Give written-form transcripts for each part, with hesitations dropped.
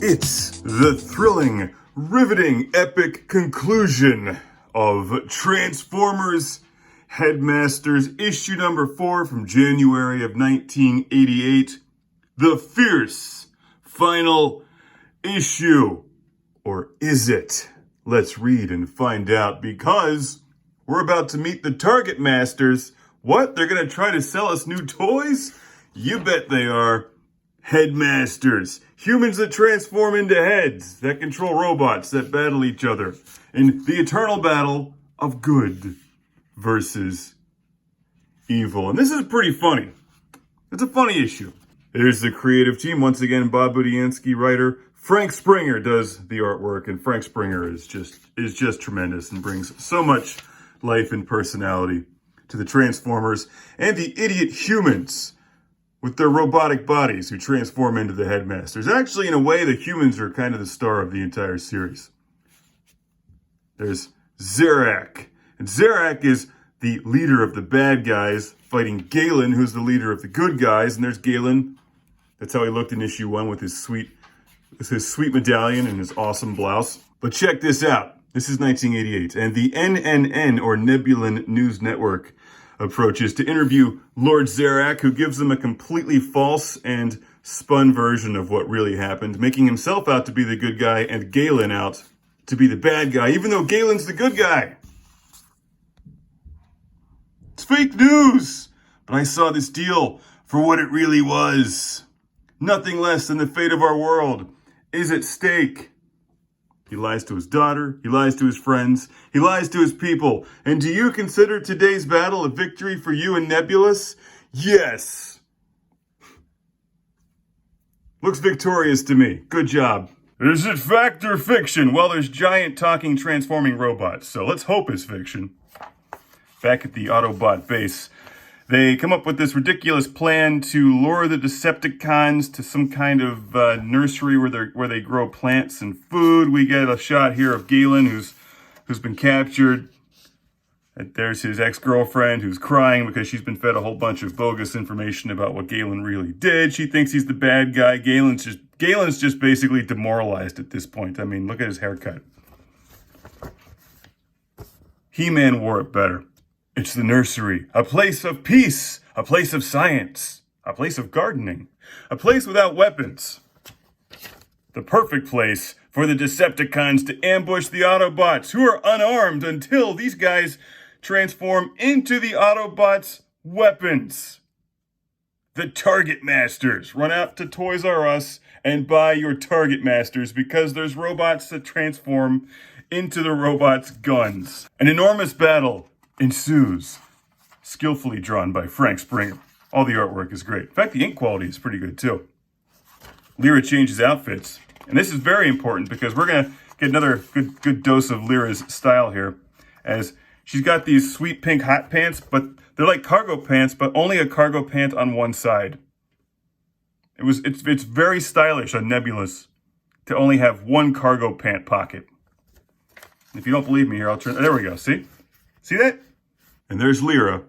It's the thrilling, riveting, epic conclusion of Transformers Headmasters issue number 4 from January of 1988. The fierce final issue. Or is it? Let's read and find out, because we're about to meet the Targetmasters. What? They're going to try to sell us new toys? You bet they are. Headmasters. Humans that transform into heads, that control robots, that battle each other in the eternal battle of good versus evil. And this is pretty funny. It's a funny issue. There's the creative team. Once again, Bob Budiansky, writer. Frank Springer does the artwork, and Frank Springer is just tremendous and brings so much life and personality to the Transformers and the idiot humans with their robotic bodies who transform into the Headmasters. Actually, in a way, the humans are kind of the star of the entire series. There's Zarak. And Zarak is the leader of the bad guys, fighting Galen, who's the leader of the good guys. And there's Galen. That's how he looked in issue 1 with his sweet medallion and his awesome blouse. But check this out. This is 1988. And the NNN, or Nebulan News Network, approaches to interview Lord Zarak, who gives them a completely false and spun version of what really happened, making himself out to be the good guy and Galen out to be the bad guy, even though Galen's the good guy. It's fake news! But I saw this deal for what it really was. Nothing less than the fate of our world is at stake. He lies to his daughter, he lies to his friends, he lies to his people. And do you consider today's battle a victory for you and Nebulous? Yes. Looks victorious to me. Good job. Is it fact or fiction? Well, there's giant talking transforming robots, so let's hope it's fiction. Back at the Autobot base, they come up with this ridiculous plan to lure the Decepticons to some kind of nursery where they grow plants and food. We get a shot here of Galen, who's been captured. And there's his ex-girlfriend who's crying because she's been fed a whole bunch of bogus information about what Galen really did. She thinks he's the bad guy. Galen's just basically demoralized at this point. I mean, look at his haircut. He-Man wore it better. It's the nursery, a place of peace, a place of science, a place of gardening, a place without weapons. The perfect place for the Decepticons to ambush the Autobots, who are unarmed until these guys transform into the Autobots' weapons. The Targetmasters. Run out to Toys R Us and buy your Targetmasters, because there's robots that transform into the robots' guns. An enormous battle ensues, skillfully drawn by Frank Springer. All the artwork is great. In fact, the ink quality is pretty good too. Lyra changes outfits, and this is very important because we're going to get another good dose of Lyra's style here, as she's got these sweet pink hot pants, but they're like cargo pants, but only a cargo pant on one side. It's very stylish on Nebulous to only have one cargo pant pocket. If you don't believe me here, I'll turn. There we go. See that? And there's Lyra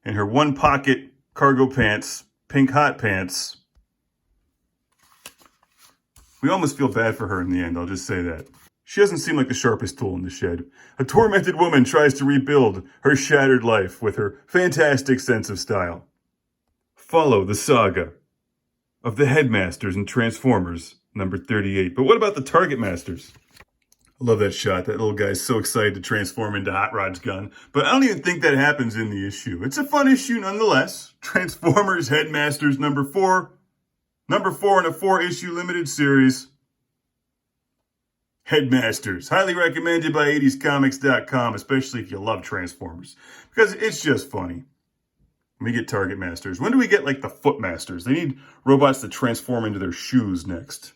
in her one pocket cargo pants, pink hot pants. We almost feel bad for her in the end, I'll just say that. She doesn't seem like the sharpest tool in the shed. A tormented woman tries to rebuild her shattered life with her fantastic sense of style. Follow the saga of the Headmasters and Transformers number 38. But what about the Targetmasters? I love that shot. That little guy's so excited to transform into Hot Rod's gun. But I don't even think that happens in the issue. It's a fun issue nonetheless. Transformers Headmasters number 4. Number 4 in a 4-issue limited series. Headmasters. Highly recommended by 80scomics.com, especially if you love Transformers, because it's just funny. We get Targetmasters. When do we get like the Footmasters? They need robots that transform into their shoes next.